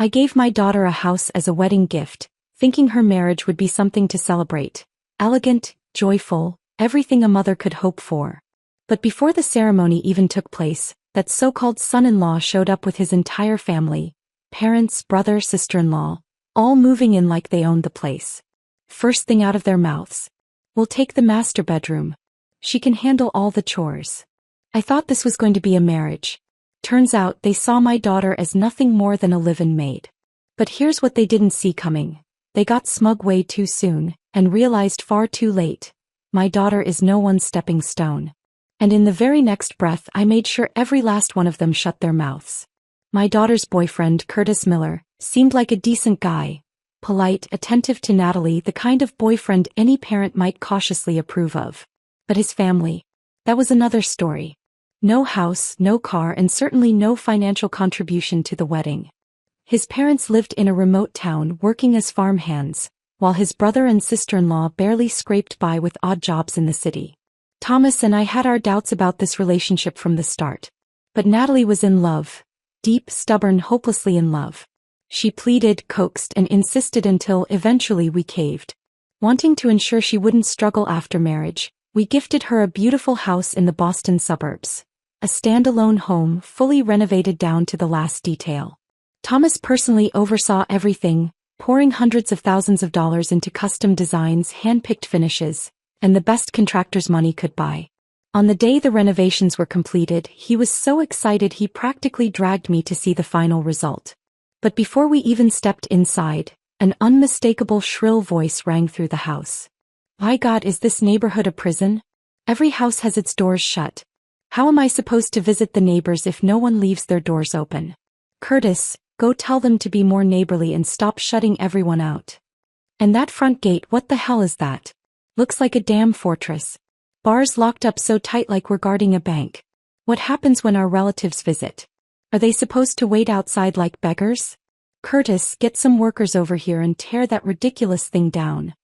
I gave my daughter a house as a wedding gift, thinking her marriage would be something to celebrate. Elegant, joyful, everything a mother could hope for. But before the ceremony even took place, that so-called son-in-law showed up with his entire family, parents, brother, sister-in-law, all moving in like they owned the place. First thing out of their mouths. "We'll take the master bedroom. She can handle all the chores." I thought this was going to be a marriage. Turns out they saw my daughter as nothing more than a live-in maid. But here's what they didn't see coming. They got smug way too soon, and realized far too late. My daughter is no one's stepping stone. And in the very next breath I made sure every last one of them shut their mouths. My daughter's boyfriend, Curtis Miller, seemed like a decent guy. Polite, attentive to Natalie, the kind of boyfriend any parent might cautiously approve of. But his family. That was another story. No house, no car, and certainly no financial contribution to the wedding. His parents lived in a remote town working as farmhands, while his brother and sister-in-law barely scraped by with odd jobs in the city. Thomas and I had our doubts about this relationship from the start. But Natalie was in love. Deep, stubborn, hopelessly in love. She pleaded, coaxed, and insisted until eventually we caved. Wanting to ensure she wouldn't struggle after marriage, we gifted her a beautiful house in the Boston suburbs. A standalone home, fully renovated down to the last detail. Thomas personally oversaw everything, pouring hundreds of thousands of dollars into custom designs, hand-picked finishes, and the best contractor's money could buy. On the day the renovations were completed, he was so excited he practically dragged me to see the final result. But before we even stepped inside, an unmistakable shrill voice rang through the house. "My God, is this neighborhood a prison? Every house has its doors shut. How am I supposed to visit the neighbors if no one leaves their doors open? Curtis, go tell them to be more neighborly and stop shutting everyone out. And that front gate, what the hell is that? Looks like a damn fortress. Bars locked up so tight like we're guarding a bank. What happens when our relatives visit? Are they supposed to wait outside like beggars? Curtis, get some workers over here and tear that ridiculous thing down."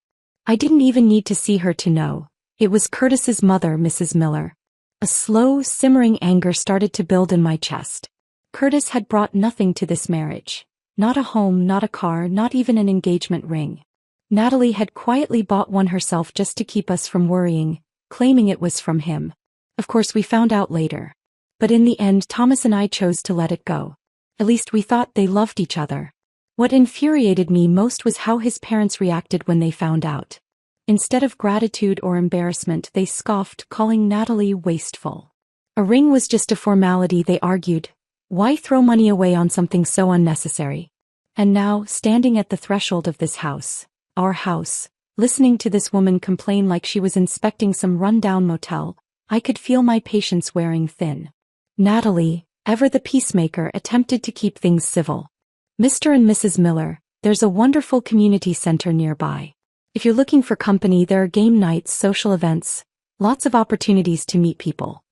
I didn't even need to see her to know. It was Curtis's mother, Mrs. Miller. A slow, simmering anger started to build in my chest. Curtis had brought nothing to this marriage. Not a home, not a car, not even an engagement ring. Natalie had quietly bought one herself just to keep us from worrying, claiming it was from him. Of course we found out later. But in the end Thomas and I chose to let it go. At least we thought they loved each other. What infuriated me most was how his parents reacted when they found out. Instead of gratitude or embarrassment, they scoffed, calling Natalie wasteful. A ring was just a formality, they argued. Why throw money away on something so unnecessary? And now, standing at the threshold of this house, our house, listening to this woman complain like she was inspecting some run-down motel, I could feel my patience wearing thin. Natalie, ever the peacemaker, attempted to keep things civil. "Mr. and Mrs. Miller, there's a wonderful community center nearby. If you're looking for company, there are game nights, social events, lots of opportunities to meet people."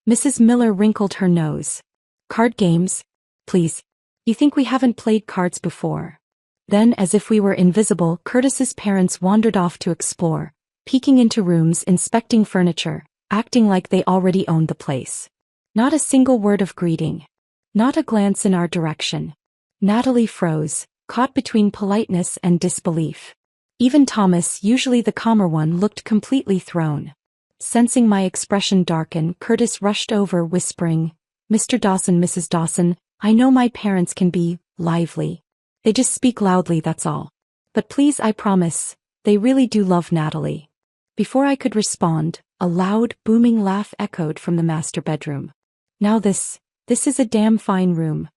Mrs. Miller wrinkled her nose. "Card games? Please. You think we haven't played cards before?" Then, as if we were invisible, Curtis's parents wandered off to explore, peeking into rooms, inspecting furniture, acting like they already owned the place. Not a single word of greeting. Not a glance in our direction. Natalie froze, caught between politeness and disbelief. Even Thomas, usually the calmer one, looked completely thrown. Sensing my expression darken, Curtis rushed over, whispering, "Mr. Dawson, Mrs. Dawson, I know my parents can be lively. They just speak loudly, that's all. But please, I promise, they really do love Natalie." Before I could respond, a loud, booming laugh echoed from the master bedroom. "Now this is a damn fine room."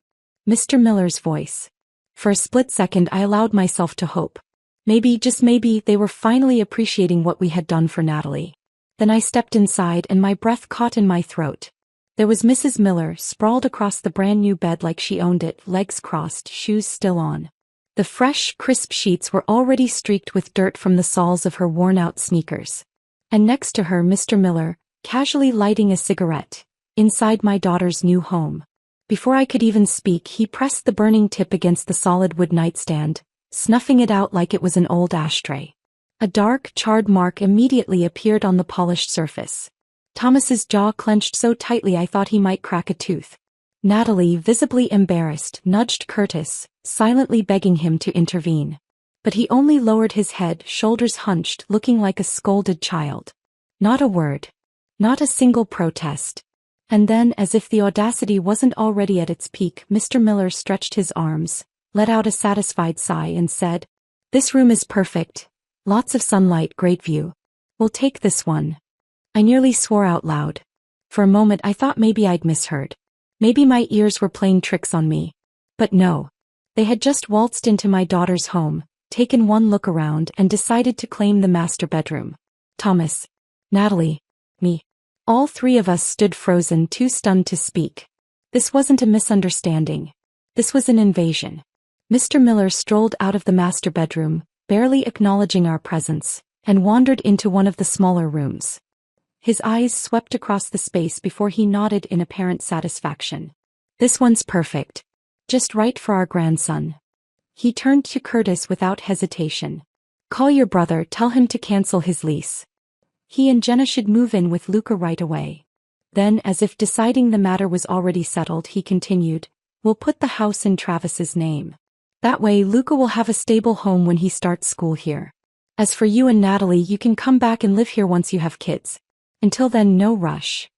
Mr. Miller's voice. For a split second I allowed myself to hope. Maybe, just maybe, they were finally appreciating what we had done for Natalie. Then I stepped inside and my breath caught in my throat. There was Mrs. Miller, sprawled across the brand new bed like she owned it, legs crossed, shoes still on. The fresh, crisp sheets were already streaked with dirt from the soles of her worn-out sneakers. And next to her, Mr. Miller, casually lighting a cigarette, inside my daughter's new home. Before I could even speak, he pressed the burning tip against the solid wood nightstand, snuffing it out like it was an old ashtray. A dark, charred mark immediately appeared on the polished surface. Thomas's jaw clenched so tightly I thought he might crack a tooth. Natalie, visibly embarrassed, nudged Curtis, silently begging him to intervene. But he only lowered his head, shoulders hunched, looking like a scolded child. Not a word. Not a single protest. And then, as if the audacity wasn't already at its peak, Mr. Miller stretched his arms, let out a satisfied sigh and said, "This room is perfect. Lots of sunlight, great view. We'll take this one." I nearly swore out loud. For a moment I thought maybe I'd misheard. Maybe my ears were playing tricks on me. But no. They had just waltzed into my daughter's home, taken one look around and decided to claim the master bedroom. Thomas, Natalie, me. All three of us stood frozen, too stunned to speak. This wasn't a misunderstanding. This was an invasion. Mr. Miller strolled out of the master bedroom, barely acknowledging our presence, and wandered into one of the smaller rooms. His eyes swept across the space before he nodded in apparent satisfaction. "This one's perfect. Just right for our grandson." He turned to Curtis without hesitation. "Call your brother, tell him to cancel his lease. He and Jenna should move in with Luca right away." Then, as if deciding the matter was already settled, he continued, "We'll put the house in Travis's name. That way Luca will have a stable home when he starts school here. As for you and Natalie, you can come back and live here once you have kids. Until then, no rush."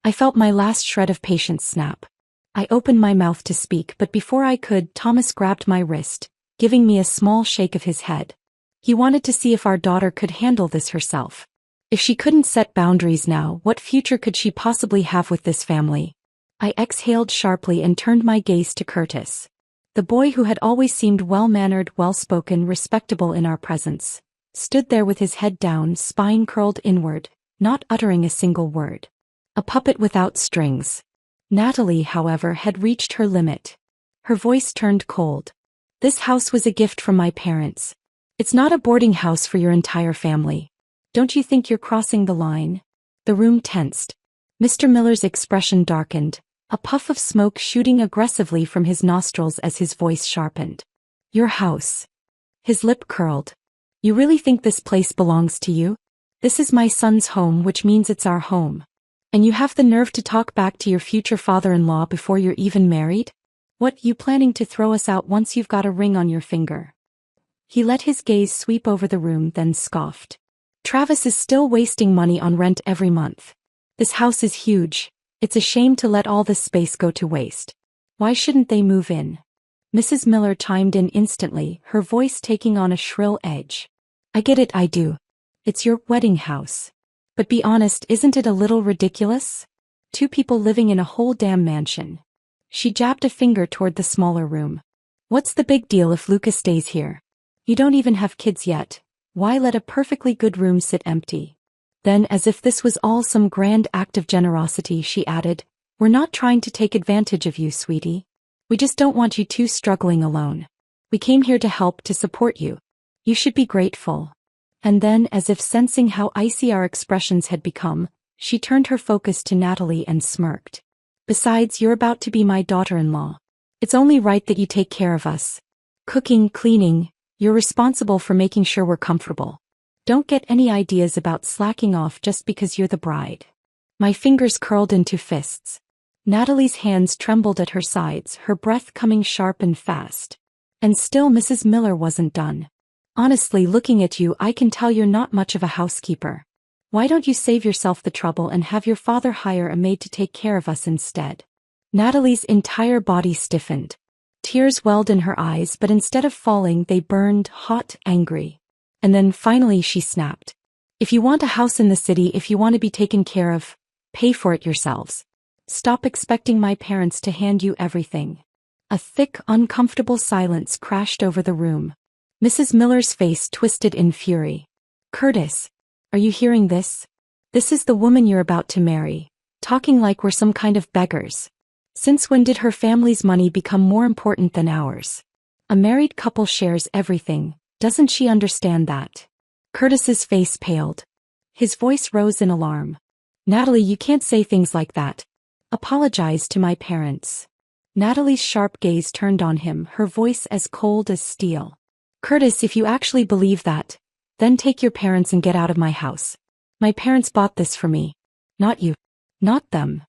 I felt my last shred of patience snap. I opened my mouth to speak, but before I could, Thomas grabbed my wrist, giving me a small shake of his head. He wanted to see if our daughter could handle this herself. If she couldn't set boundaries now, what future could she possibly have with this family? I exhaled sharply and turned my gaze to Curtis. The boy who had always seemed well-mannered, well-spoken, respectable in our presence, stood there with his head down, spine curled inward, not uttering a single word. A puppet without strings. Natalie, however, had reached her limit. Her voice turned cold. "This house was a gift from my parents. It's not a boarding house for your entire family. Don't you think you're crossing the line?" The room tensed. Mr. Miller's expression darkened, a puff of smoke shooting aggressively from his nostrils as his voice sharpened. "Your house." His lip curled. "You really think this place belongs to you? This is my son's home, which means it's our home. And you have the nerve to talk back to your future father-in-law before you're even married? What, you planning to throw us out once you've got a ring on your finger?" He let his gaze sweep over the room, then scoffed. "Travis is still wasting money on rent every month. This house is huge. It's a shame to let all this space go to waste. Why shouldn't they move in?" Mrs. Miller chimed in instantly, her voice taking on a shrill edge. "I get it, I do. It's your wedding house. But be honest, isn't it a little ridiculous? Two people living in a whole damn mansion." She jabbed a finger toward the smaller room. "What's the big deal if Lucas stays here? You don't even have kids yet. Why let a perfectly good room sit empty?" Then, as if this was all some grand act of generosity, she added, "We're not trying to take advantage of you, sweetie. We just don't want you two struggling alone. We came here to help, to support you. You should be grateful." And then, as if sensing how icy our expressions had become, she turned her focus to Natalie and smirked. "Besides, you're about to be my daughter-in-law. It's only right that you take care of us. Cooking, cleaning, you're responsible for making sure we're comfortable. Don't get any ideas about slacking off just because you're the bride." My fingers curled into fists. Natalie's hands trembled at her sides, her breath coming sharp and fast. And still Mrs. Miller wasn't done. "Honestly, looking at you, I can tell you're not much of a housekeeper. Why don't you save yourself the trouble and have your father hire a maid to take care of us instead?" Natalie's entire body stiffened. Tears welled in her eyes, but instead of falling, they burned, hot, angry. And then finally she snapped. "If you want a house in the city, if you want to be taken care of, pay for it yourselves. Stop expecting my parents to hand you everything." A thick, uncomfortable silence crashed over the room. Mrs. Miller's face twisted in fury. "Curtis, are you hearing this? This is the woman you're about to marry, talking like we're some kind of beggars. Since when did her family's money become more important than ours? A married couple shares everything, doesn't she understand that?" Curtis's face paled. His voice rose in alarm. "Natalie, you can't say things like that. Apologize to my parents." Natalie's sharp gaze turned on him, her voice as cold as steel. "Curtis, if you actually believe that, then take your parents and get out of my house. My parents bought this for me. Not you. Not them."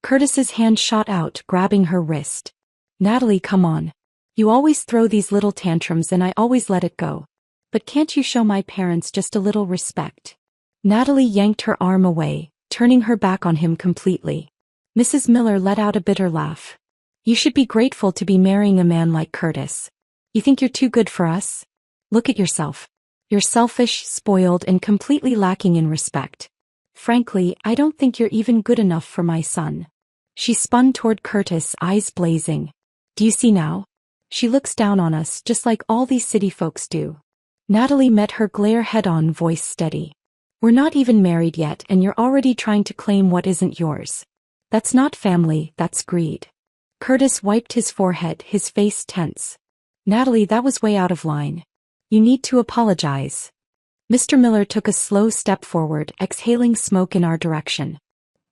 Curtis's hand shot out, grabbing her wrist. "Natalie, come on. You always throw these little tantrums and I always let it go. But can't you show my parents just a little respect? Natalie yanked her arm away, turning her back on him completely. Mrs. Miller let out a bitter laugh. You should be grateful to be marrying a man like Curtis. You think you're too good for us? Look at yourself. You're selfish, spoiled, and completely lacking in respect. Frankly, I don't think you're even good enough for my son. She spun toward Curtis, eyes blazing. Do you see now? She looks down on us just like all these city folks do. Natalie met her glare head-on, voice steady. We're not even married yet and you're already trying to claim what isn't yours. That's not family, that's greed. Curtis wiped his forehead, his face tense. Natalie, that was way out of line. You need to apologize. Mr. Miller took a slow step forward, exhaling smoke in our direction.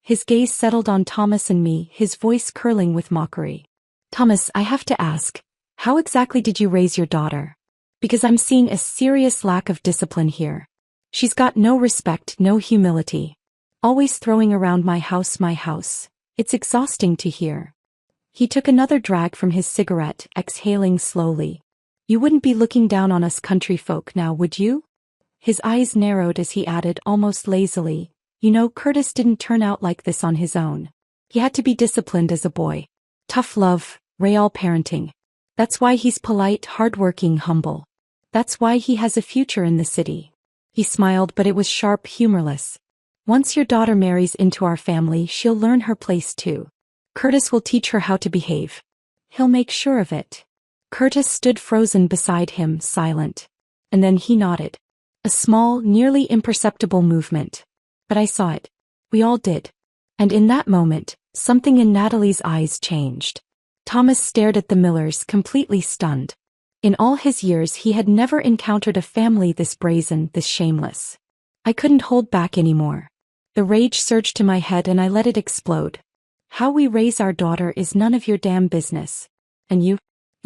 His gaze settled on Thomas and me, his voice curling with mockery. Thomas, I have to ask, how exactly did you raise your daughter? Because I'm seeing a serious lack of discipline here. She's got no respect, no humility. Always throwing around my house, my house. It's exhausting to hear. He took another drag from his cigarette, exhaling slowly. You wouldn't be looking down on us country folk now, would you? His eyes narrowed as he added almost lazily, you know, Curtis didn't turn out like this on his own. He had to be disciplined as a boy. Tough love, real parenting. That's why he's polite, hardworking, humble. That's why he has a future in the city. He smiled, but it was sharp, humorless. Once your daughter marries into our family, she'll learn her place too. Curtis will teach her how to behave. He'll make sure of it. Curtis stood frozen beside him, silent. And then he nodded. A small, nearly imperceptible movement. But I saw it. We all did. And in that moment, something in Natalie's eyes changed. Thomas stared at the Millers, completely stunned. In all his years he had never encountered a family this brazen, this shameless. I couldn't hold back anymore. The rage surged to my head and I let it explode. How we raise our daughter is none of your damn business. And you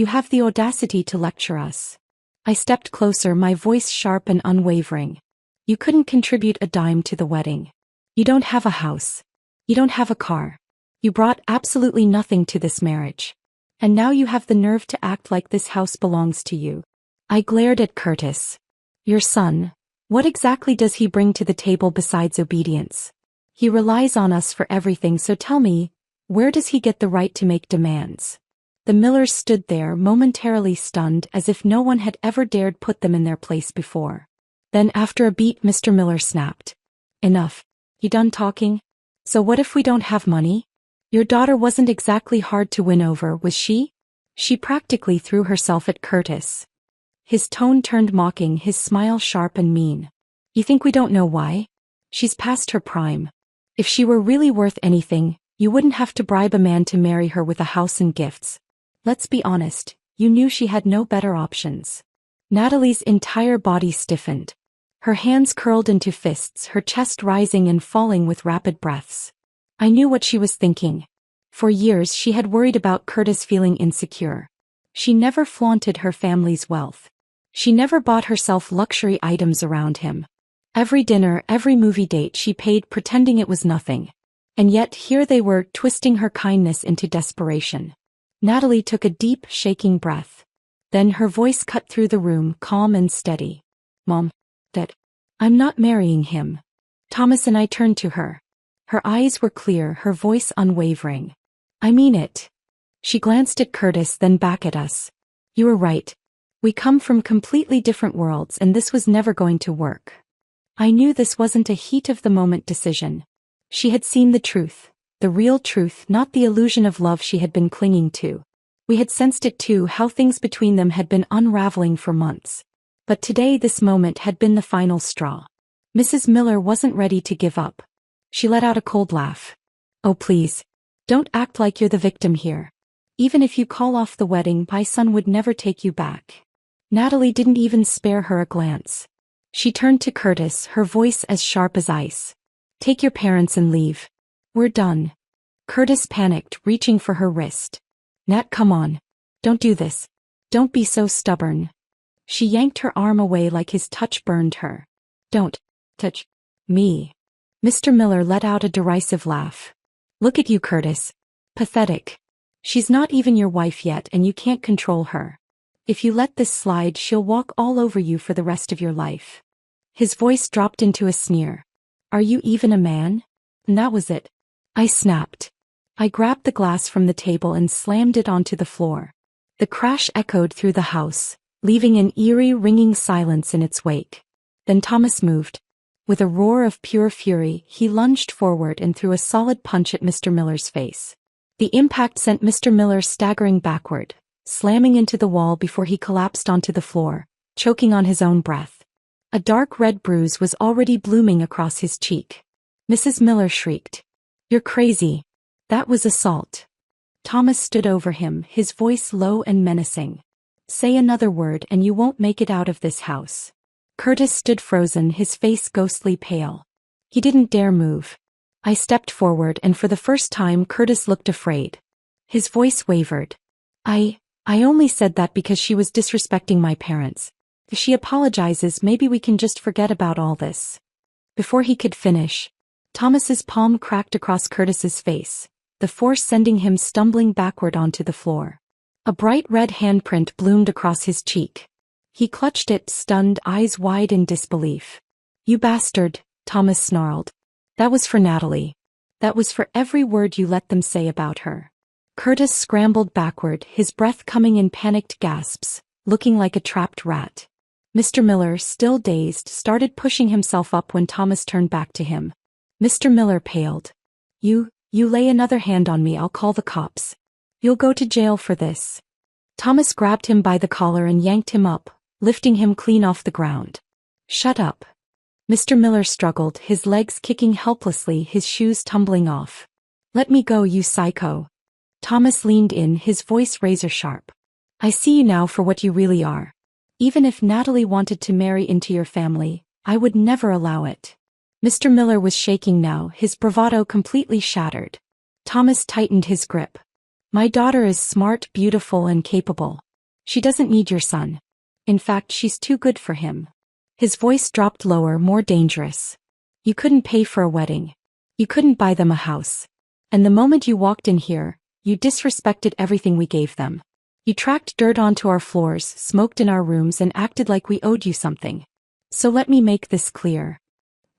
have the audacity to lecture us. I stepped closer, my voice sharp and unwavering. You couldn't contribute a dime to the wedding. You don't have a house. You don't have a car. You brought absolutely nothing to this marriage. And now you have the nerve to act like this house belongs to you. I glared at Curtis. Your son, what exactly does he bring to the table besides obedience? He relies on us for everything, so tell me, where does he get the right to make demands? The Millers stood there, momentarily stunned, as if no one had ever dared put them in their place before. Then after a beat, Mr. Miller snapped. Enough. You done talking? So what if we don't have money? Your daughter wasn't exactly hard to win over, was she? She practically threw herself at Curtis. His tone turned mocking, his smile sharp and mean. You think we don't know why? She's past her prime. If she were really worth anything, you wouldn't have to bribe a man to marry her with a house and gifts. Let's be honest, you knew she had no better options. Natalie's entire body stiffened. Her hands curled into fists, her chest rising and falling with rapid breaths. I knew what she was thinking. For years she had worried about Curtis feeling insecure. She never flaunted her family's wealth. She never bought herself luxury items around him. Every dinner, every movie date she paid pretending it was nothing. And yet here they were, twisting her kindness into desperation. Natalie took a deep, shaking breath. Then her voice cut through the room, calm and steady. Mom, Dad, I'm not marrying him. Thomas and I turned to her. Her eyes were clear, her voice unwavering. I mean it. She glanced at Curtis, then back at us. You were right. We come from completely different worlds and this was never going to work. I knew this wasn't a heat-of-the-moment decision. She had seen the truth, the real truth, not the illusion of love she had been clinging to. We had sensed it too, how things between them had been unraveling for months. But today this moment had been the final straw. Mrs. Miller wasn't ready to give up. She let out a cold laugh. Oh please, don't act like you're the victim here. Even if you call off the wedding, my son would never take you back. Natalie didn't even spare her a glance. She turned to Curtis, her voice as sharp as ice. Take your parents and leave. We're done. Curtis panicked, reaching for her wrist. Nat, come on. Don't do this. Don't be so stubborn. She yanked her arm away like his touch burned her. Don't touch me. Mr. Miller let out a derisive laugh. Look at you, Curtis. Pathetic. She's not even your wife yet and you can't control her. If you let this slide, she'll walk all over you for the rest of your life." His voice dropped into a sneer. "Are you even a man?" And that was it. I snapped. I grabbed the glass from the table and slammed it onto the floor. The crash echoed through the house, leaving an eerie ringing silence in its wake. Then Thomas moved. With a roar of pure fury, he lunged forward and threw a solid punch at Mr. Miller's face. The impact sent Mr. Miller staggering backward, slamming into the wall before he collapsed onto the floor, choking on his own breath. A dark red bruise was already blooming across his cheek. Mrs. Miller shrieked. "You're crazy. That was assault." Thomas stood over him, his voice low and menacing. "Say another word and you won't make it out of this house." Curtis stood frozen, his face ghostly pale. He didn't dare move. I stepped forward and for the first time Curtis looked afraid. His voice wavered. I only said that because she was disrespecting my parents. If she apologizes, maybe we can just forget about all this." Before he could finish, Thomas's palm cracked across Curtis's face, the force sending him stumbling backward onto the floor. A bright red handprint bloomed across his cheek. He clutched it, stunned, eyes wide in disbelief. "You bastard," Thomas snarled. "That was for Natalie. That was for every word you let them say about her." Curtis scrambled backward, his breath coming in panicked gasps, looking like a trapped rat. Mr. Miller, still dazed, started pushing himself up when Thomas turned back to him. Mr. Miller paled. You lay another hand on me, I'll call the cops. You'll go to jail for this." Thomas grabbed him by the collar and yanked him up, lifting him clean off the ground. "Shut up." Mr. Miller struggled, his legs kicking helplessly, his shoes tumbling off. "Let me go, you psycho." Thomas leaned in, his voice razor sharp. "I see you now for what you really are. Even if Natalie wanted to marry into your family, I would never allow it." Mr. Miller was shaking now, his bravado completely shattered. Thomas tightened his grip. "My daughter is smart, beautiful, and capable. She doesn't need your son. In fact, she's too good for him." His voice dropped lower, more dangerous. "You couldn't pay for a wedding. You couldn't buy them a house. And the moment you walked in here, you disrespected everything we gave them. You tracked dirt onto our floors, smoked in our rooms, and acted like we owed you something. So let me make this clear."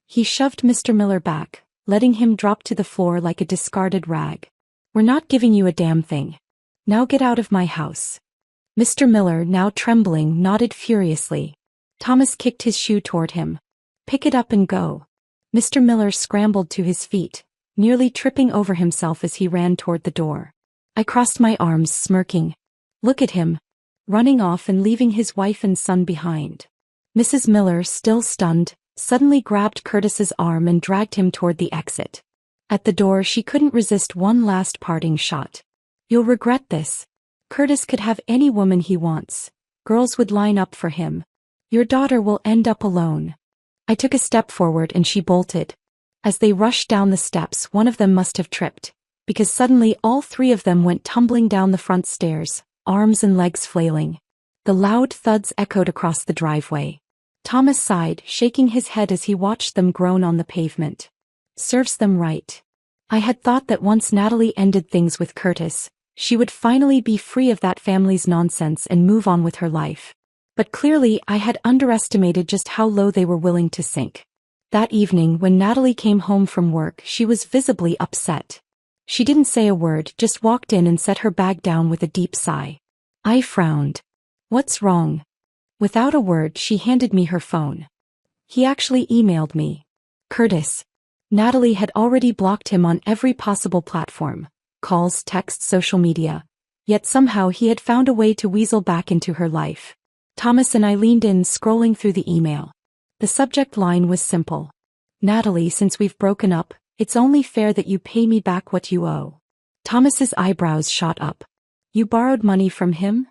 He shoved Mr. Miller back, letting him drop to the floor like a discarded rag. "We're not giving you a damn thing. Now get out of my house." Mr. Miller, now trembling, nodded furiously. Thomas kicked his shoe toward him. "Pick it up and go." Mr. Miller scrambled to his feet, nearly tripping over himself as he ran toward the door. I crossed my arms, smirking. Look at him. Running off and leaving his wife and son behind. Mrs. Miller, still stunned, suddenly grabbed Curtis's arm and dragged him toward the exit. At the door, she couldn't resist one last parting shot. "You'll regret this. Curtis could have any woman he wants. Girls would line up for him. Your daughter will end up alone." I took a step forward and she bolted. As they rushed down the steps, one of them must have tripped, because suddenly all three of them went tumbling down the front stairs, arms and legs flailing. The loud thuds echoed across the driveway. Thomas sighed, shaking his head as he watched them groan on the pavement. Serves them right. I had thought that once Natalie ended things with Curtis, she would finally be free of that family's nonsense and move on with her life. But clearly I had underestimated just how low they were willing to sink. That evening, when Natalie came home from work, she was visibly upset. She didn't say a word, just walked in and set her bag down with a deep sigh. I frowned. "What's wrong?" Without a word, she handed me her phone. He actually emailed me. Curtis. Natalie had already blocked him on every possible platform. Calls, texts, social media. Yet somehow he had found a way to weasel back into her life. Thomas and I leaned in, scrolling through the email. The subject line was simple. "Natalie, since we've broken up, it's only fair that you pay me back what you owe." Thomas's eyebrows shot up. "You borrowed money from him?"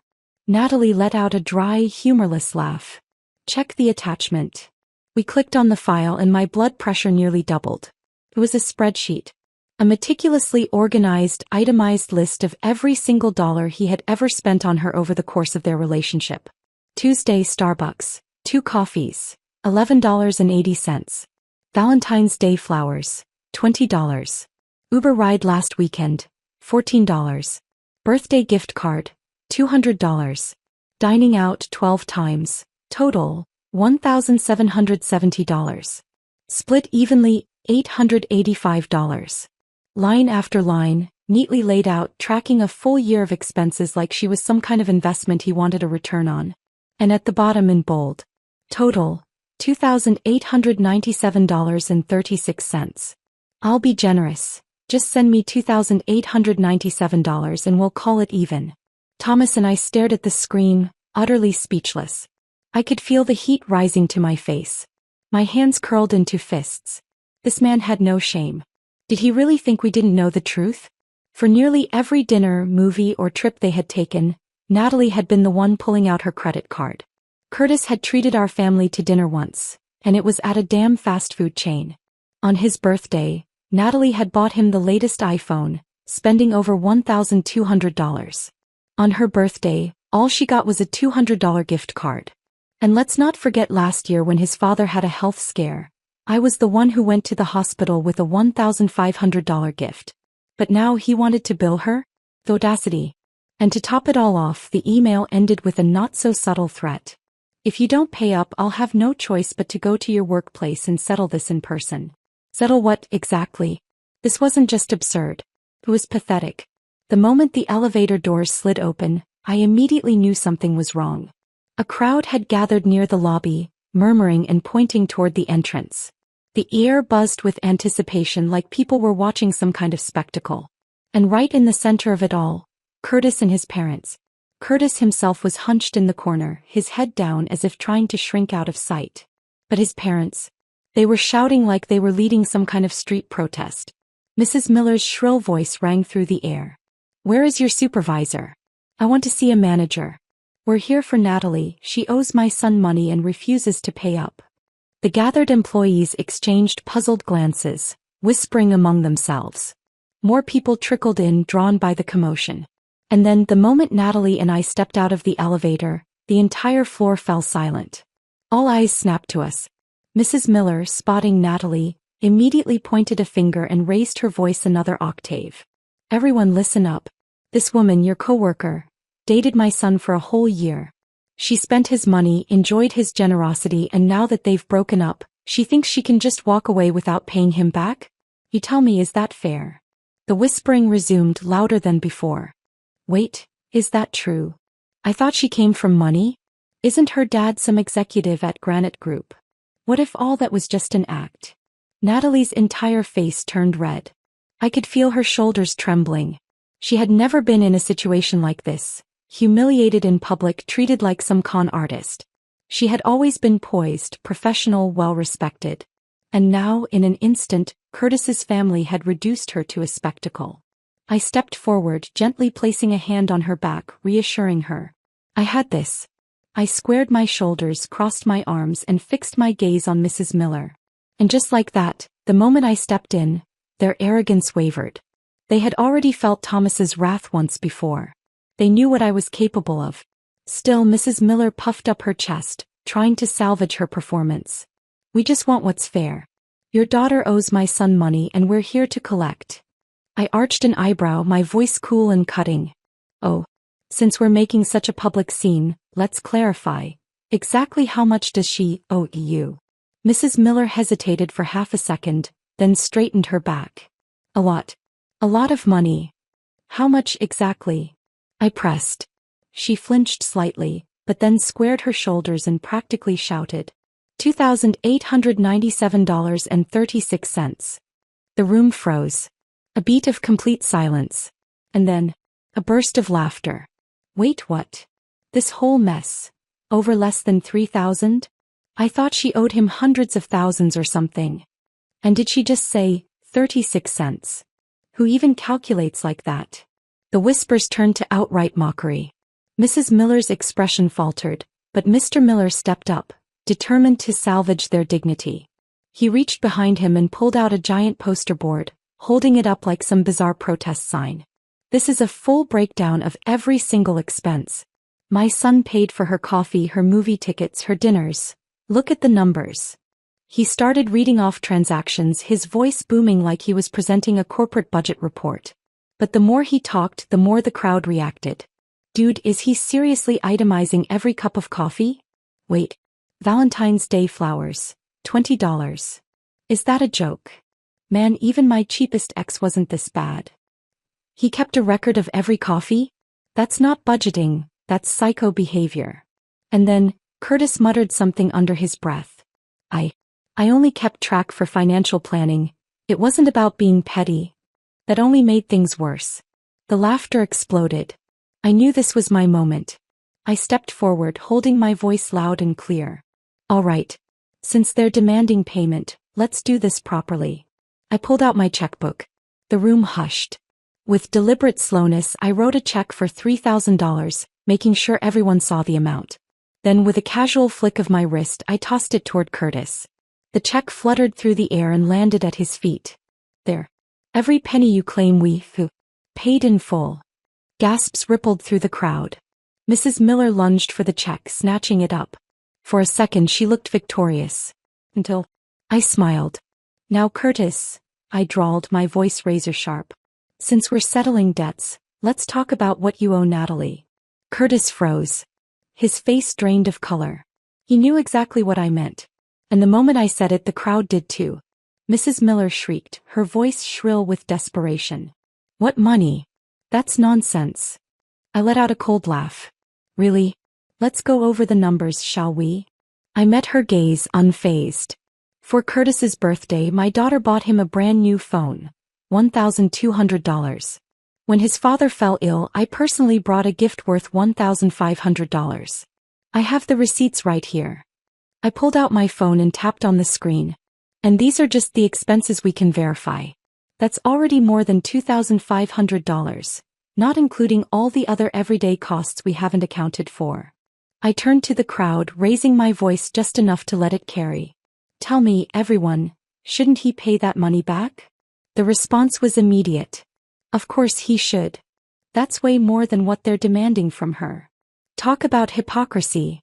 Natalie let out a dry, humorless laugh. "Check the attachment." We clicked on the file and my blood pressure nearly doubled. It was a spreadsheet. A meticulously organized, itemized list of every single dollar he had ever spent on her over the course of their relationship. Tuesday, Starbucks, 2 coffees, $11.80. Valentine's Day flowers, $20. Uber ride last weekend, $14. Birthday gift card, $200. Dining out 12 times, total, $1,770. Split evenly, $885. Line after line, neatly laid out, tracking a full year of expenses like she was some kind of investment he wanted a return on. And at the bottom in bold, total, $2,897.36. I'll be generous. Just send me $2,897 and we'll call it even. Thomas and I stared at the screen, utterly speechless. I could feel the heat rising to my face. My hands curled into fists. This man had no shame. Did he really think we didn't know the truth? For nearly every dinner, movie, or trip they had taken, Natalie had been the one pulling out her credit card. Curtis had treated our family to dinner once, and it was at a damn fast food chain. On his birthday, Natalie had bought him the latest iPhone, spending over $1,200. On her birthday, all she got was a $200 gift card. And let's not forget last year when his father had a health scare. I was the one who went to the hospital with a $1,500 gift. But now he wanted to bill her? The audacity. And to top it all off, the email ended with a not-so-subtle threat. If you don't pay up, I'll have no choice but to go to your workplace and settle this in person. Settle what, exactly? This wasn't just absurd. It was pathetic. The moment the elevator doors slid open, I immediately knew something was wrong. A crowd had gathered near the lobby, murmuring and pointing toward the entrance. The air buzzed with anticipation like people were watching some kind of spectacle. And right in the center of it all, Curtis and his parents. Curtis himself was hunched in the corner, his head down as if trying to shrink out of sight. But his parents, they were shouting like they were leading some kind of street protest. Mrs. Miller's shrill voice rang through the air. "Where is your supervisor? I want to see a manager. We're here for Natalie, she owes my son money and refuses to pay up." The gathered employees exchanged puzzled glances, whispering among themselves. More people trickled in, drawn by the commotion. And then, the moment Natalie and I stepped out of the elevator, the entire floor fell silent. All eyes snapped to us. Mrs. Miller, spotting Natalie, immediately pointed a finger and raised her voice another octave. "Everyone listen up. This woman, your coworker, dated my son for a whole year. She spent his money, enjoyed his generosity, and now that they've broken up, she thinks she can just walk away without paying him back? You tell me, is that fair?" The whispering resumed, louder than before. "Wait, is that true? I thought she came from money? Isn't her dad some executive at Granite Group? What if all that was just an act?" Natalie's entire face turned red. I could feel her shoulders trembling. She had never been in a situation like this. Humiliated in public, treated like some con artist. She had always been poised, professional, well-respected. And now, in an instant, Curtis's family had reduced her to a spectacle. I stepped forward, gently placing a hand on her back, reassuring her. I had this. I squared my shoulders, crossed my arms, and fixed my gaze on Mrs. Miller. And just like that, the moment I stepped in, their arrogance wavered. They had already felt Thomas's wrath once before. They knew what I was capable of. Still, Mrs. Miller puffed up her chest, trying to salvage her performance. "We just want what's fair. Your daughter owes my son money and we're here to collect." I arched an eyebrow, my voice cool and cutting. "Oh, since we're making such a public scene, let's clarify. Exactly how much does she owe you?" Mrs. Miller hesitated for half a second, then straightened her back. A lot of money. How much exactly?" I pressed. She flinched slightly, but then squared her shoulders and practically shouted. $2,897.36. The room froze. A beat of complete silence. And then, a burst of laughter. "Wait, what? This whole mess? Over less than 3,000? I thought she owed him hundreds of thousands or something. And did she just say, 36 cents? Who even calculates like that?" The whispers turned to outright mockery. Mrs. Miller's expression faltered, but Mr. Miller stepped up, determined to salvage their dignity. He reached behind him and pulled out a giant poster board, holding it up like some bizarre protest sign. "This is a full breakdown of every single expense. My son paid for her coffee, her movie tickets, her dinners. Look at the numbers." He started reading off transactions, his voice booming like he was presenting a corporate budget report. But the more he talked, the more the crowd reacted. Dude, is he seriously itemizing every cup of coffee? Wait. Valentine's Day flowers. $20. Is that a joke? Man, even my cheapest ex wasn't this bad. He kept a record of every coffee? That's not budgeting, that's psycho behavior. And then, Curtis muttered something under his breath. I only kept track for financial planning. It wasn't about being petty. That only made things worse. The laughter exploded. I knew this was my moment. I stepped forward, holding my voice loud and clear. All right. Since they're demanding payment, let's do this properly. I pulled out my checkbook. The room hushed. With deliberate slowness, I wrote a check for $3,000, making sure everyone saw the amount. Then with a casual flick of my wrist, I tossed it toward Curtis. The check fluttered through the air and landed at his feet. There. Every penny you claim we paid in full. Gasps rippled through the crowd. Mrs. Miller lunged for the check, snatching it up. For a second she looked victorious. Until I smiled. Now Curtis, I drawled, my voice razor sharp. Since we're settling debts, let's talk about what you owe Natalie. Curtis froze. His face drained of color. He knew exactly what I meant. And the moment I said it, the crowd did too. Mrs. Miller shrieked, her voice shrill with desperation. What money? That's nonsense. I let out a cold laugh. Really? Let's go over the numbers, shall we? I met her gaze, unfazed. For Curtis's birthday, my daughter bought him a brand new phone. $1,200. When his father fell ill, I personally brought a gift worth $1,500. I have the receipts right here. I pulled out my phone and tapped on the screen. And these are just the expenses we can verify. That's already more than $2,500, not including all the other everyday costs we haven't accounted for. I turned to the crowd, raising my voice just enough to let it carry. Tell me, everyone, shouldn't he pay that money back? The response was immediate. Of course he should. That's way more than what they're demanding from her. Talk about hypocrisy.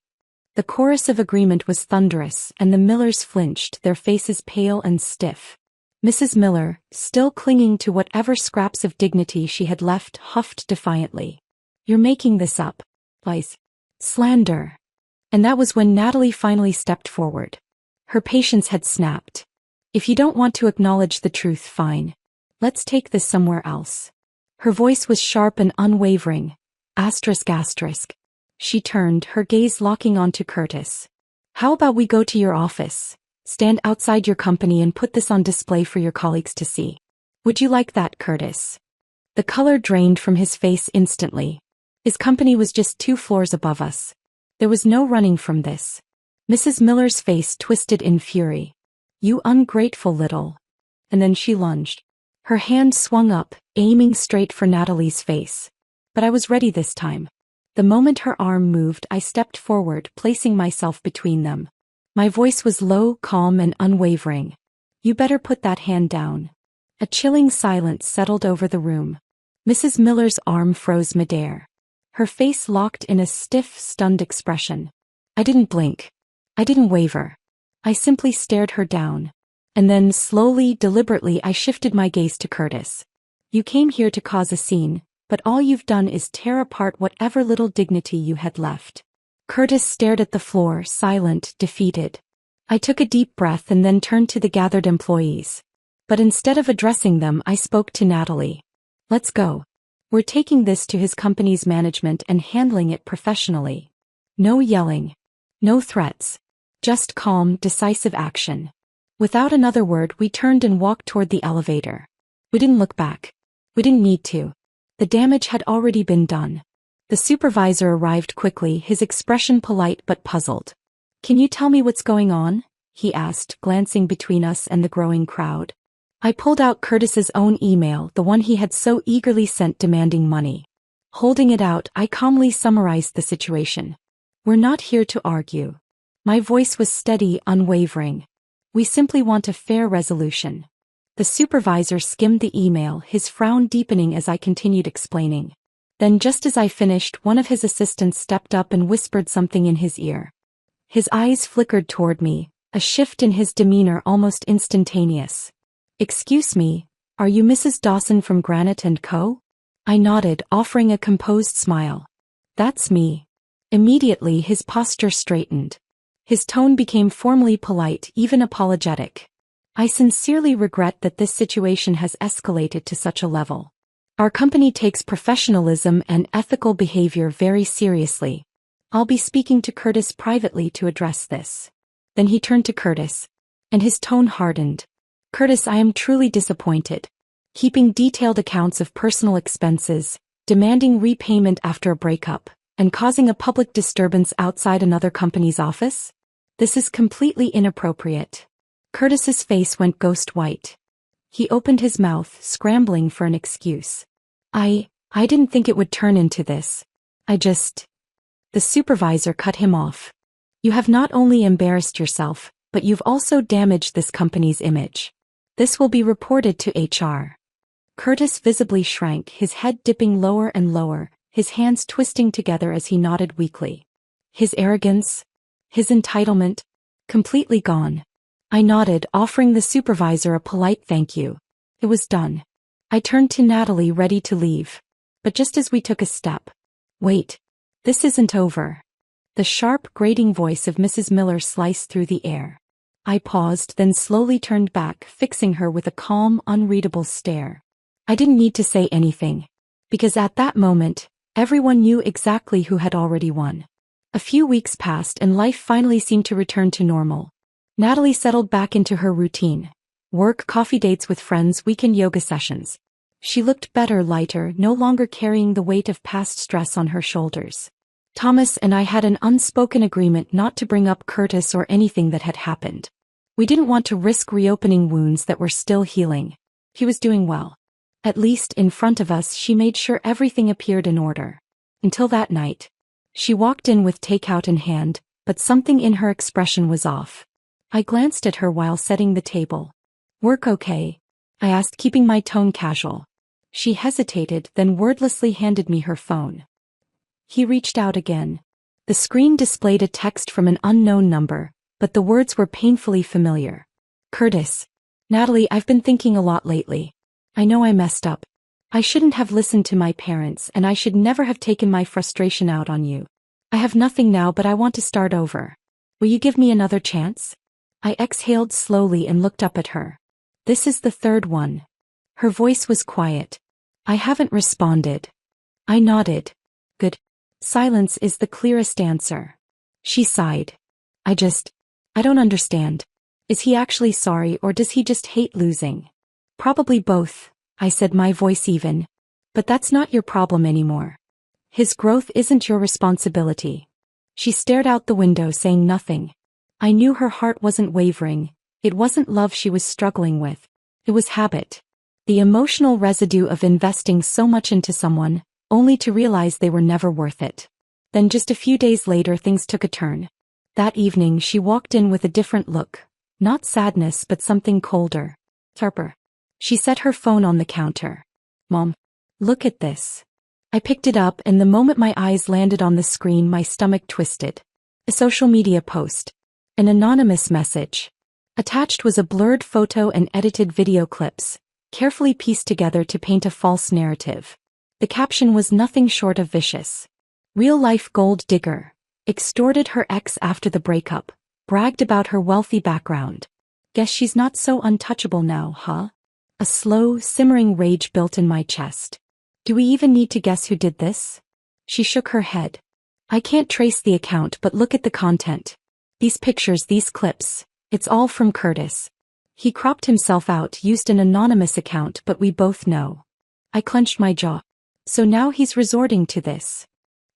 The chorus of agreement was thunderous, and the Millers flinched, their faces pale and stiff. Mrs. Miller, still clinging to whatever scraps of dignity she had left, huffed defiantly. You're making this up. Lies. Slander. And that was when Natalie finally stepped forward. Her patience had snapped. If you don't want to acknowledge the truth, fine. Let's take this somewhere else. Her voice was sharp and unwavering. ***. She turned, her gaze locking onto Curtis. How about we go to your office? Stand outside your company and put this on display for your colleagues to see. Would you like that, Curtis? The color drained from his face instantly. His company was just 2 floors above us. There was no running from this. Mrs. Miller's face twisted in fury. You ungrateful little. And then she lunged. Her hand swung up, aiming straight for Natalie's face. But I was ready this time. The moment her arm moved, I stepped forward, placing myself between them. My voice was low, calm, and unwavering. You better put that hand down. A chilling silence settled over the room. Mrs. Miller's arm froze midair. Her face locked in a stiff, stunned expression. I didn't blink. I didn't waver. I simply stared her down. And then, slowly, deliberately, I shifted my gaze to Curtis. You came here to cause a scene, but all you've done is tear apart whatever little dignity you had left. Curtis stared at the floor, silent, defeated. I took a deep breath and then turned to the gathered employees. But instead of addressing them, I spoke to Natalie. Let's go. We're taking this to his company's management and handling it professionally. No yelling. No threats. Just calm, decisive action. Without another word, we turned and walked toward the elevator. We didn't look back. We didn't need to. The damage had already been done. The supervisor arrived quickly, his expression polite but puzzled. Can you tell me what's going on? He asked, glancing between us and the growing crowd. I pulled out Curtis's own email, the one he had so eagerly sent demanding money. Holding it out, I calmly summarized the situation. We're not here to argue. My voice was steady, unwavering. We simply want a fair resolution. The supervisor skimmed the email, his frown deepening as I continued explaining. Then just as I finished, one of his assistants stepped up and whispered something in his ear. His eyes flickered toward me, a shift in his demeanor almost instantaneous. Excuse me, are you Mrs. Dawson from Granite & Co.? I nodded, offering a composed smile. That's me. Immediately his posture straightened. His tone became formally polite, even apologetic. I sincerely regret that this situation has escalated to such a level. Our company takes professionalism and ethical behavior very seriously. I'll be speaking to Curtis privately to address this. Then he turned to Curtis, and his tone hardened. Curtis, I am truly disappointed. Keeping detailed accounts of personal expenses, demanding repayment after a breakup, and causing a public disturbance outside another company's office? This is completely inappropriate. Curtis's face went ghost white. He opened his mouth, scrambling for an excuse. I didn't think it would turn into this. The supervisor cut him off. You have not only embarrassed yourself, but you've also damaged this company's image. This will be reported to HR. Curtis visibly shrank, his head dipping lower and lower, his hands twisting together as he nodded weakly. His arrogance, his entitlement, completely gone. I nodded, offering the supervisor a polite thank you. It was done. I turned to Natalie, ready to leave. But just as we took a step. Wait. This isn't over. The sharp, grating voice of Mrs. Miller sliced through the air. I paused, then slowly turned back, fixing her with a calm, unreadable stare. I didn't need to say anything. Because at that moment, everyone knew exactly who had already won. A few weeks passed and life finally seemed to return to normal. Natalie settled back into her routine. Work, coffee dates with friends, weekend yoga sessions. She looked better, lighter, no longer carrying the weight of past stress on her shoulders. Thomas and I had an unspoken agreement not to bring up Curtis or anything that had happened. We didn't want to risk reopening wounds that were still healing. He was doing well. At least in front of us, she made sure everything appeared in order. Until that night. She walked in with takeout in hand, but something in her expression was off. I glanced at her while setting the table. Work okay? I asked, keeping my tone casual. She hesitated, then wordlessly handed me her phone. He reached out again. The screen displayed a text from an unknown number, but the words were painfully familiar. Curtis. Natalie, I've been thinking a lot lately. I know I messed up. I shouldn't have listened to my parents, and I should never have taken my frustration out on you. I have nothing now, but I want to start over. Will you give me another chance? I exhaled slowly and looked up at her. This is the third one. Her voice was quiet. I haven't responded. I nodded. Good. Silence is the clearest answer. She sighed. I don't understand. Is he actually sorry, or does he just hate losing? Probably both, I said, my voice even. But that's not your problem anymore. His growth isn't your responsibility. She stared out the window, saying nothing. I knew her heart wasn't wavering. It wasn't love she was struggling with. It was habit. The emotional residue of investing so much into someone, only to realize they were never worth it. Then just a few days later things took a turn. That evening she walked in with a different look. Not sadness, but something colder. Tarper. She set her phone on the counter. Mom. Look at this. I picked it up, and the moment my eyes landed on the screen my stomach twisted. A social media post. An anonymous message. Attached was a blurred photo and edited video clips, carefully pieced together to paint a false narrative. The caption was nothing short of vicious. Real-life gold digger. Extorted her ex after the breakup. Bragged about her wealthy background. Guess she's not so untouchable now, huh? A slow, simmering rage built in my chest. Do we even need to guess who did this? She shook her head. I can't trace the account, but look at the content. These pictures, these clips. It's all from Curtis. He cropped himself out, used an anonymous account, but we both know. I clenched my jaw. So now he's resorting to this.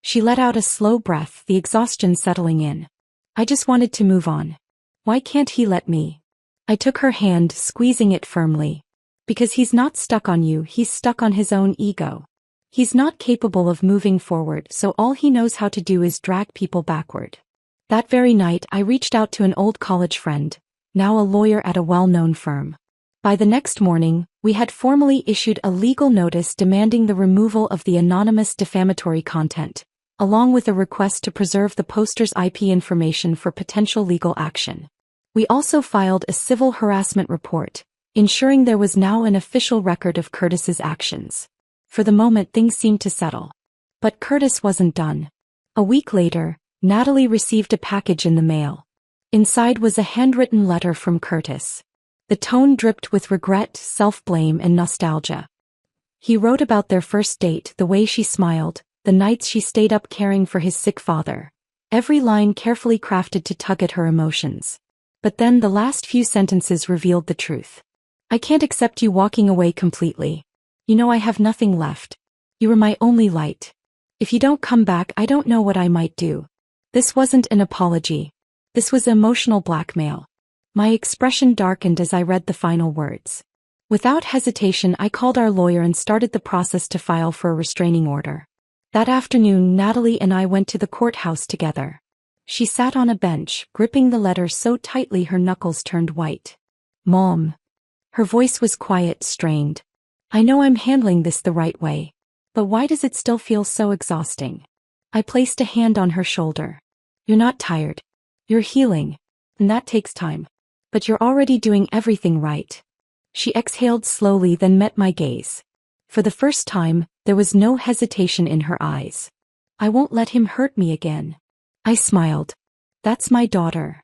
She let out a slow breath, the exhaustion settling in. I just wanted to move on. Why can't he let me? I took her hand, squeezing it firmly. Because he's not stuck on you, he's stuck on his own ego. He's not capable of moving forward, so all he knows how to do is drag people backward. That very night I reached out to an old college friend, now a lawyer at a well-known firm. By the next morning, we had formally issued a legal notice demanding the removal of the anonymous defamatory content, along with a request to preserve the poster's IP information for potential legal action. We also filed a civil harassment report, ensuring there was now an official record of Curtis's actions. For the moment things seemed to settle. But Curtis wasn't done. A week later, Natalie received a package in the mail. Inside was a handwritten letter from Curtis. The tone dripped with regret, self-blame, and nostalgia. He wrote about their first date, the way she smiled, the nights she stayed up caring for his sick father. Every line carefully crafted to tug at her emotions. But then the last few sentences revealed the truth. I can't accept you walking away completely. You know I have nothing left. You were my only light. If you don't come back, I don't know what I might do. This wasn't an apology. This was emotional blackmail. My expression darkened as I read the final words. Without hesitation, I called our lawyer and started the process to file for a restraining order. That afternoon, Natalie and I went to the courthouse together. She sat on a bench, gripping the letter so tightly her knuckles turned white. Mom. Her voice was quiet, strained. I know I'm handling this the right way. But why does it still feel so exhausting? I placed a hand on her shoulder. You're not tired. You're healing. And that takes time. But you're already doing everything right. She exhaled slowly, then met my gaze. For the first time, there was no hesitation in her eyes. I won't let him hurt me again. I smiled. That's my daughter.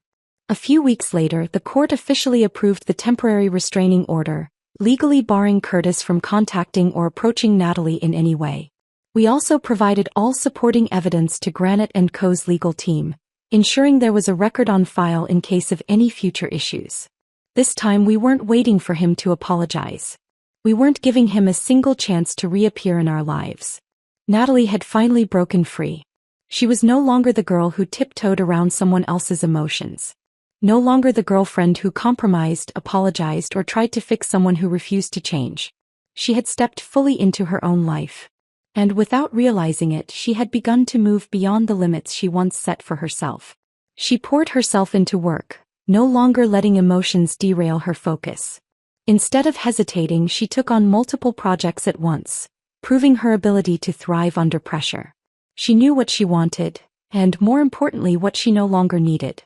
A few weeks later, the court officially approved the temporary restraining order, legally barring Curtis from contacting or approaching Natalie in any way. We also provided all supporting evidence to Granite & Co.'s legal team, ensuring there was a record on file in case of any future issues. This time we weren't waiting for him to apologize. We weren't giving him a single chance to reappear in our lives. Natalie had finally broken free. She was no longer the girl who tiptoed around someone else's emotions. No longer the girlfriend who compromised, apologized, or tried to fix someone who refused to change. She had stepped fully into her own life. And without realizing it, she had begun to move beyond the limits she once set for herself. She poured herself into work, no longer letting emotions derail her focus. Instead of hesitating, she took on multiple projects at once, proving her ability to thrive under pressure. She knew what she wanted, and more importantly, what she no longer needed.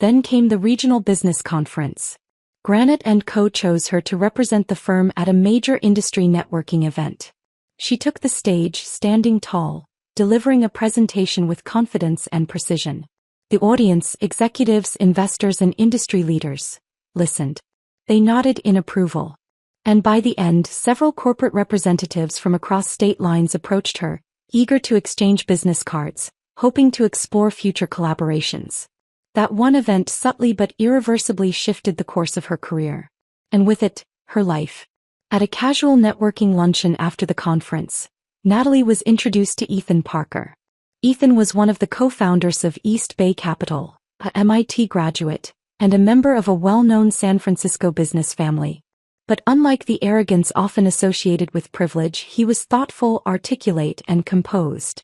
Then came the regional business conference. Granite & Co. chose her to represent the firm at a major industry networking event. She took the stage, standing tall, delivering a presentation with confidence and precision. The audience, executives, investors, and industry leaders, listened. They nodded in approval. And by the end, several corporate representatives from across state lines approached her, eager to exchange business cards, hoping to explore future collaborations. That one event subtly but irreversibly shifted the course of her career. And with it, her life. At a casual networking luncheon after the conference, Natalie was introduced to Ethan Parker. Ethan was one of the co-founders of East Bay Capital, a MIT graduate, and a member of a well-known San Francisco business family. But unlike the arrogance often associated with privilege, he was thoughtful, articulate, and composed.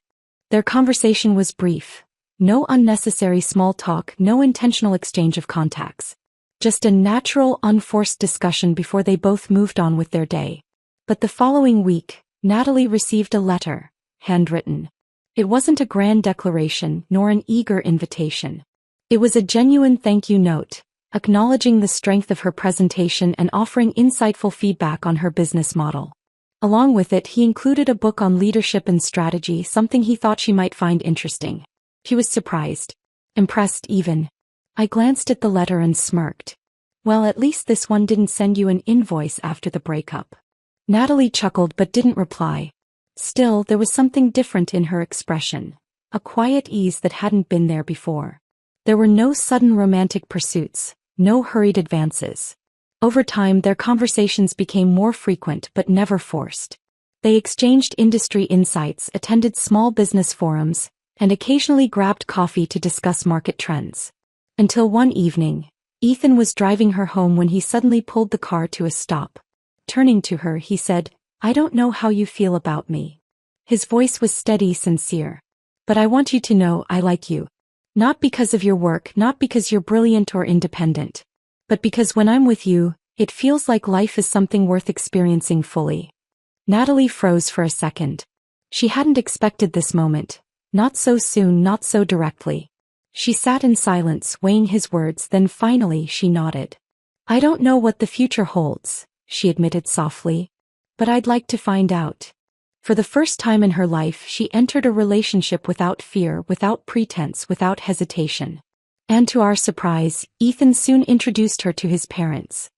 Their conversation was brief. No unnecessary small talk, no intentional exchange of contacts. Just a natural, unforced discussion before they both moved on with their day. But the following week, Natalie received a letter, handwritten. It wasn't a grand declaration, nor an eager invitation. It was a genuine thank you note, acknowledging the strength of her presentation and offering insightful feedback on her business model. Along with it, he included a book on leadership and strategy, something he thought she might find interesting. She was surprised. Impressed even. I glanced at the letter and smirked. Well, at least this one didn't send you an invoice after the breakup. Natalie chuckled but didn't reply. Still, there was something different in her expression. A quiet ease that hadn't been there before. There were no sudden romantic pursuits, no hurried advances. Over time, their conversations became more frequent but never forced. They exchanged industry insights, attended small business forums, and occasionally grabbed coffee to discuss market trends. Until one evening, Ethan was driving her home when he suddenly pulled the car to a stop. Turning to her, he said, "I don't know how you feel about me." His voice was steady, sincere. "But I want you to know I like you. Not because of your work, not because you're brilliant or independent. But because when I'm with you, it feels like life is something worth experiencing fully." Natalie froze for a second. She hadn't expected this moment. Not so soon, not so directly. She sat in silence, weighing his words, then finally she nodded. "I don't know what the future holds," she admitted softly. "But I'd like to find out." For the first time in her life, she entered a relationship without fear, without pretense, without hesitation. And to our surprise, Ethan soon introduced her to his parents.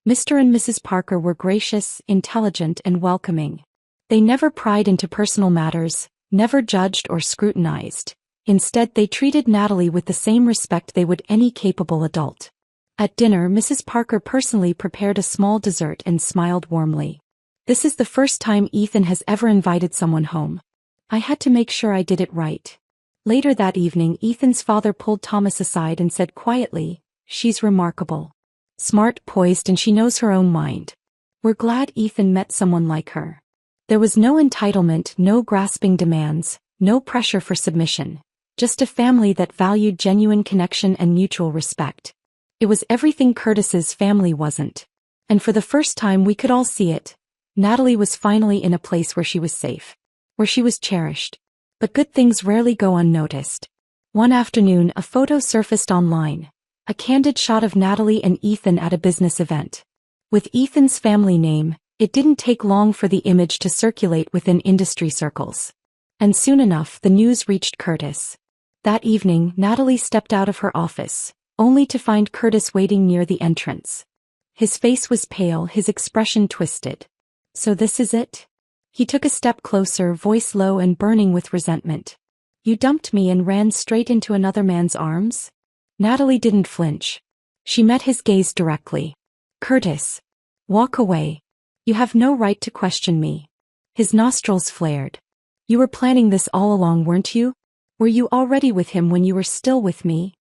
Mr. and Mrs. Parker were gracious, intelligent, and welcoming. They never pried into personal matters, never judged or scrutinized. Instead, they treated Natalie with the same respect they would any capable adult. At dinner, Mrs. Parker personally prepared a small dessert and smiled warmly. This is the first time Ethan has ever invited someone home. I had to make sure I did it right. Later that evening, Ethan's father pulled Thomas aside and said quietly, "She's remarkable. Smart, poised, and she knows her own mind. We're glad Ethan met someone like her." There was no entitlement, no grasping demands, no pressure for submission. Just a family that valued genuine connection and mutual respect. It was everything Curtis's family wasn't. And for the first time we could all see it. Natalie was finally in a place where she was safe. Where she was cherished. But good things rarely go unnoticed. One afternoon, a photo surfaced online. A candid shot of Natalie and Ethan at a business event. With Ethan's family name, it didn't take long for the image to circulate within industry circles. And soon enough, the news reached Curtis. That evening, Natalie stepped out of her office, only to find Curtis waiting near the entrance. His face was pale, his expression twisted. "So this is it?" He took a step closer, voice low and burning with resentment. "You dumped me and ran straight into another man's arms?" Natalie didn't flinch. She met his gaze directly. "Curtis, walk away. You have no right to question me." His nostrils flared. "You were planning this all along, weren't you? Were you already with him when you were still with me?"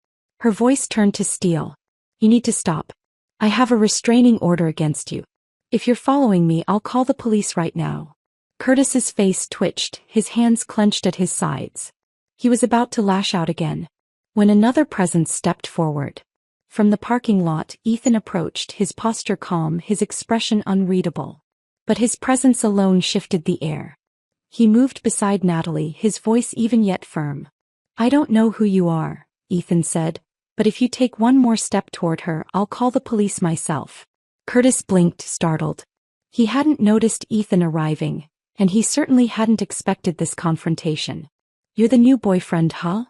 Her voice turned to steel. "You need to stop. I have a restraining order against you. If you're following me, I'll call the police right now." Curtis's face twitched, his hands clenched at his sides. He was about to lash out again, when another presence stepped forward. From the parking lot, Ethan approached, his posture calm, his expression unreadable. But his presence alone shifted the air. He moved beside Natalie, his voice even yet firm. "I don't know who you are," Ethan said, "but if you take one more step toward her, I'll call the police myself." Curtis blinked, startled. He hadn't noticed Ethan arriving, and he certainly hadn't expected this confrontation. "You're the new boyfriend, huh?"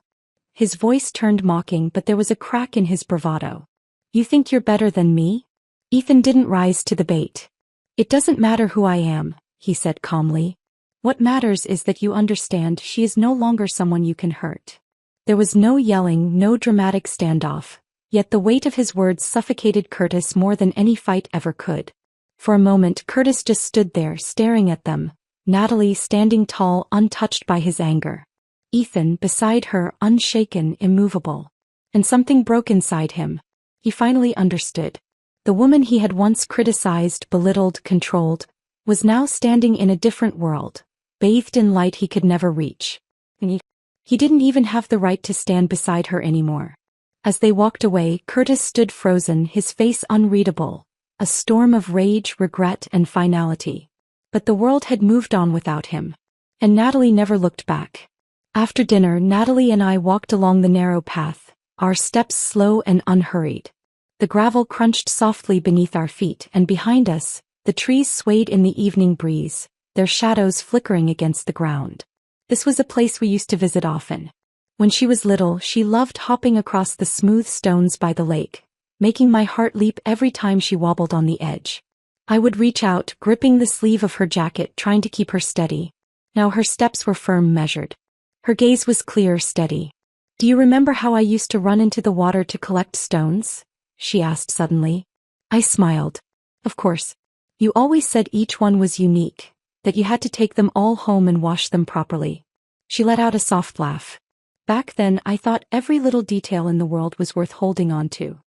His voice turned mocking, but there was a crack in his bravado. "You think you're better than me?" Ethan didn't rise to the bait. "It doesn't matter who I am," he said calmly. "What matters is that you understand she is no longer someone you can hurt." There was no yelling, no dramatic standoff, yet the weight of his words suffocated Curtis more than any fight ever could. For a moment, Curtis just stood there, staring at them, Natalie standing tall, untouched by his anger. Ethan, beside her, unshaken, immovable. And something broke inside him. He finally understood. The woman he had once criticized, belittled, controlled, was now standing in a different world, bathed in light he could never reach. And he didn't even have the right to stand beside her anymore. As they walked away, Curtis stood frozen, his face unreadable, a storm of rage, regret, and finality. But the world had moved on without him. And Natalie never looked back. After dinner, Natalie and I walked along the narrow path, our steps slow and unhurried. The gravel crunched softly beneath our feet, and behind us, the trees swayed in the evening breeze, their shadows flickering against the ground. This was a place we used to visit often. When she was little, she loved hopping across the smooth stones by the lake, making my heart leap every time she wobbled on the edge. I would reach out, gripping the sleeve of her jacket, trying to keep her steady. Now her steps were firm, measured. Her gaze was clear, steady. "Do you remember how I used to run into the water to collect stones?" she asked suddenly. I smiled. "Of course. You always said each one was unique, that you had to take them all home and wash them properly." She let out a soft laugh. "Back then I thought every little detail in the world was worth holding on to.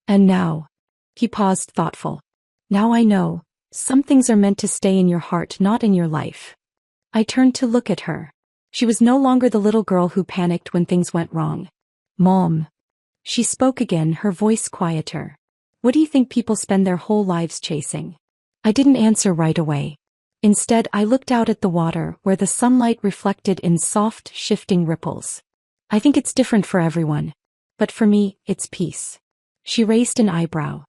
And now," he paused, thoughtful, "now I know, some things are meant to stay in your heart, not in your life." I turned to look at her. She was no longer the little girl who panicked when things went wrong. "Mom." She spoke again, her voice quieter. "What do you think people spend their whole lives chasing?" I didn't answer right away. Instead, I looked out at the water, where the sunlight reflected in soft, shifting ripples. "I think it's different for everyone. But for me, it's peace." She raised an eyebrow.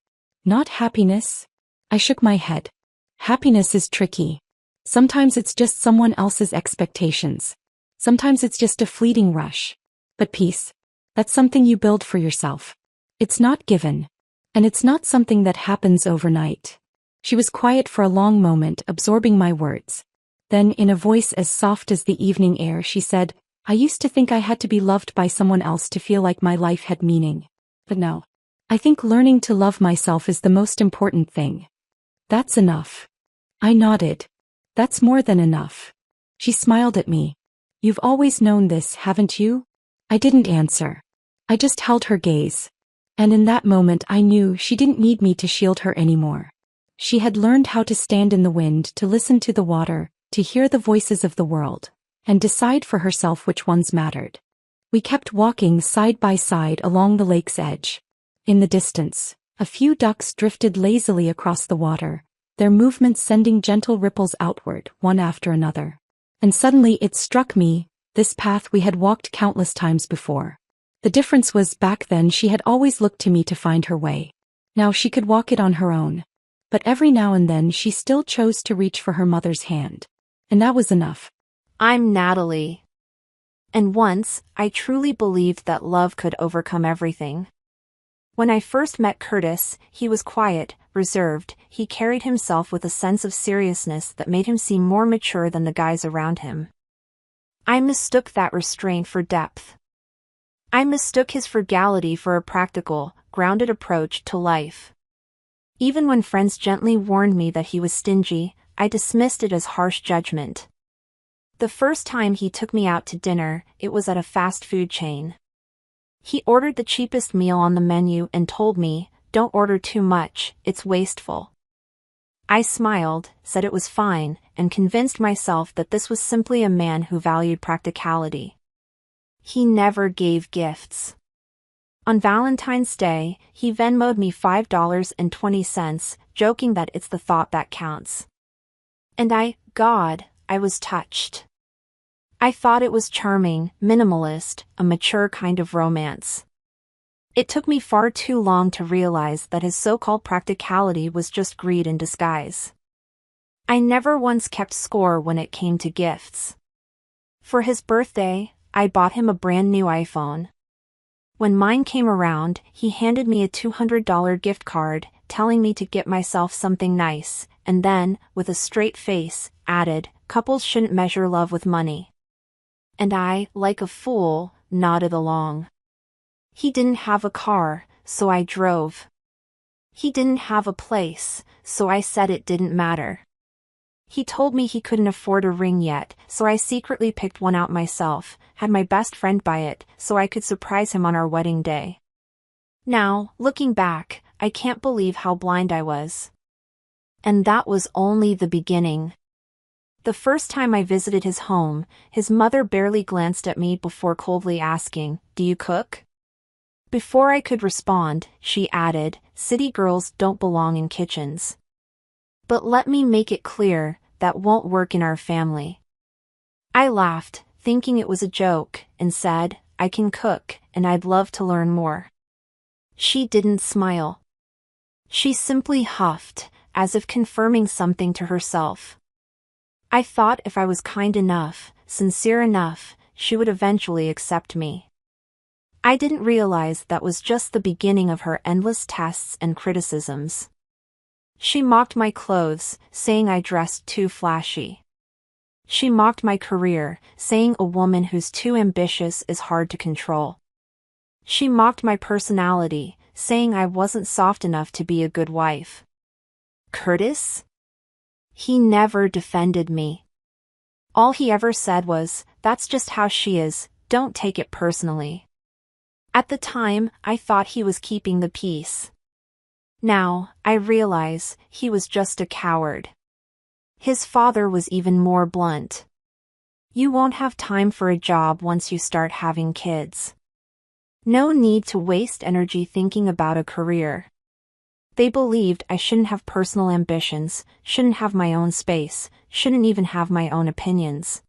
"Not happiness?" I shook my head. "Happiness is tricky. Sometimes it's just someone else's expectations. Sometimes it's just a fleeting rush. But peace, that's something you build for yourself. It's not given. And it's not something that happens overnight. She was quiet for a long moment, absorbing my words. Then, in a voice as soft as the evening air, she said, I used to think I had to be loved by someone else to feel like my life had meaning. But no. I think learning to love myself is the most important thing. That's enough. I nodded. That's more than enough. She smiled at me. You've always known this, haven't you? I didn't answer. I just held her gaze. And in that moment I knew she didn't need me to shield her anymore. She had learned how to stand in the wind, to listen to the water, to hear the voices of the world, and decide for herself which ones mattered. We kept walking side by side along the lake's edge. In the distance, a few ducks drifted lazily across the water, their movements sending gentle ripples outward, one after another. And suddenly it struck me, this path we had walked countless times before. The difference was, back then she had always looked to me to find her way. Now she could walk it on her own. But every now and then she still chose to reach for her mother's hand. And that was enough. I'm Natalie. And once, I truly believed that love could overcome everything. When I first met Curtis, he was quiet, reserved. He carried himself with a sense of seriousness that made him seem more mature than the guys around him. I mistook that restraint for depth. I mistook his frugality for a practical, grounded approach to life. Even when friends gently warned me that he was stingy, I dismissed it as harsh judgment. The first time he took me out to dinner, it was at a fast food chain. He ordered the cheapest meal on the menu and told me, "Don't order too much, it's wasteful." I smiled, said it was fine, and convinced myself that this was simply a man who valued practicality. He never gave gifts. On Valentine's Day, he Venmo'd me $5.20, joking that it's the thought that counts. And I was touched. I thought it was charming, minimalist, a mature kind of romance. It took me far too long to realize that his so-called practicality was just greed in disguise. I never once kept score when it came to gifts. For his birthday, I bought him a brand new iPhone. When mine came around, he handed me a $200 gift card, telling me to get myself something nice, and then, with a straight face, added, "Couples shouldn't measure love with money." And I, like a fool, nodded along. He didn't have a car, so I drove. He didn't have a place, so I said it didn't matter. He told me he couldn't afford a ring yet, so I secretly picked one out myself, had my best friend buy it, so I could surprise him on our wedding day. Now, looking back, I can't believe how blind I was. And that was only the beginning. The first time I visited his home, his mother barely glanced at me before coldly asking, "Do you cook?" Before I could respond, she added, "City girls don't belong in kitchens." But let me make it clear, that won't work in our family. I laughed, thinking it was a joke, and said, "I can cook, and I'd love to learn more." She didn't smile. She simply huffed, as if confirming something to herself. I thought if I was kind enough, sincere enough, she would eventually accept me. I didn't realize that was just the beginning of her endless tests and criticisms. She mocked my clothes, saying I dressed too flashy. She mocked my career, saying a woman who's too ambitious is hard to control. She mocked my personality, saying I wasn't soft enough to be a good wife. Curtis? He never defended me. All he ever said was, "That's just how she is, don't take it personally." At the time, I thought he was keeping the peace. Now, I realize, he was just a coward. His father was even more blunt. "You won't have time for a job once you start having kids. No need to waste energy thinking about a career." They believed I shouldn't have personal ambitions, shouldn't have my own space, shouldn't even have my own opinions.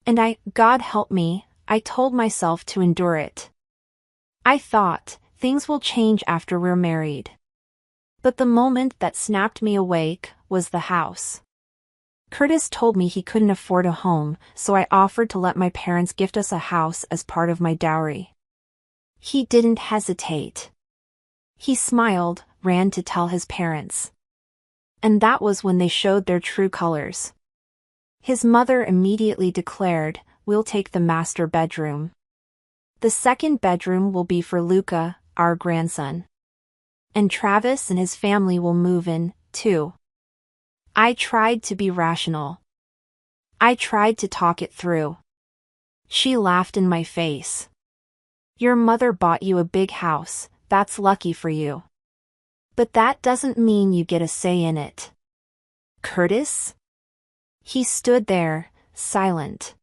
And God help me, I told myself to endure it. I thought, things will change after we're married. But the moment that snapped me awake was the house. Curtis told me he couldn't afford a home, so I offered to let my parents gift us a house as part of my dowry. He didn't hesitate. He smiled, ran to tell his parents. And that was when they showed their true colors. His mother immediately declared, "We'll take the master bedroom. The second bedroom will be for Luca, our grandson. And Travis and his family will move in, too." I tried to be rational. I tried to talk it through. She laughed in my face. "Your mother bought you a big house, that's lucky for you. But that doesn't mean you get a say in it." "Curtis?" He stood there, silent.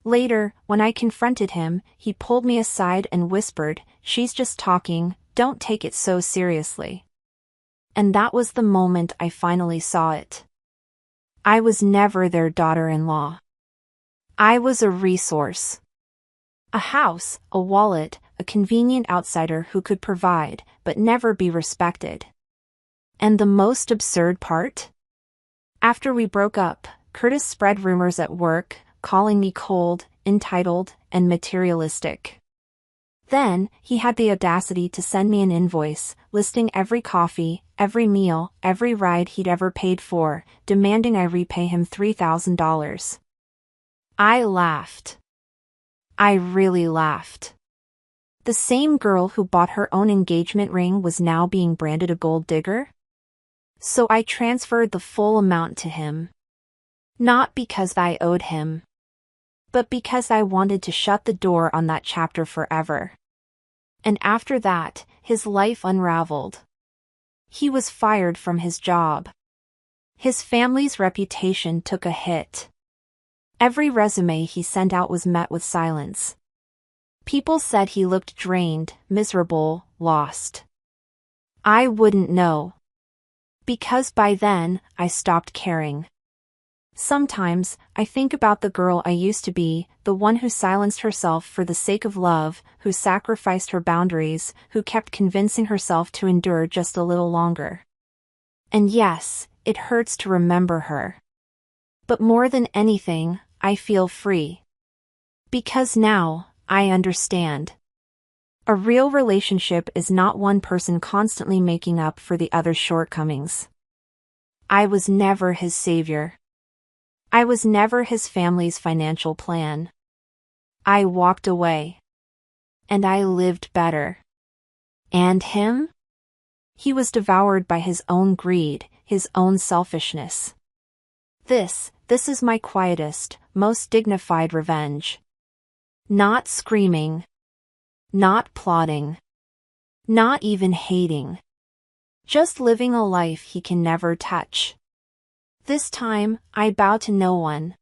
Later, when I confronted him, he pulled me aside and whispered, "She's just talking, don't take it so seriously." And that was the moment I finally saw it. I was never their daughter-in-law. I was a resource. A house, a wallet, a convenient outsider who could provide, but never be respected. And the most absurd part? After we broke up, Curtis spread rumors at work, calling me cold, entitled, and materialistic. Then, he had the audacity to send me an invoice, listing every coffee, every meal, every ride he'd ever paid for, demanding I repay him $3,000. I laughed. I really laughed. The same girl who bought her own engagement ring was now being branded a gold digger? So I transferred the full amount to him. Not because I owed him, but because I wanted to shut the door on that chapter forever. And after that, his life unraveled. He was fired from his job. His family's reputation took a hit. Every resume he sent out was met with silence. People said he looked drained, miserable, lost. I wouldn't know. Because by then, I stopped caring. Sometimes, I think about the girl I used to be, the one who silenced herself for the sake of love, who sacrificed her boundaries, who kept convincing herself to endure just a little longer. And yes, it hurts to remember her. But more than anything, I feel free. Because now, I understand. A real relationship is not one person constantly making up for the other's shortcomings. I was never his savior. I was never his family's financial plan. I walked away. And I lived better. And him? He was devoured by his own greed, his own selfishness. This is my quietest, most dignified revenge. Not screaming. Not plotting. Not even hating. Just living a life he can never touch. This time, I bow to no one.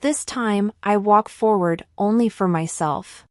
This time, I walk forward only for myself.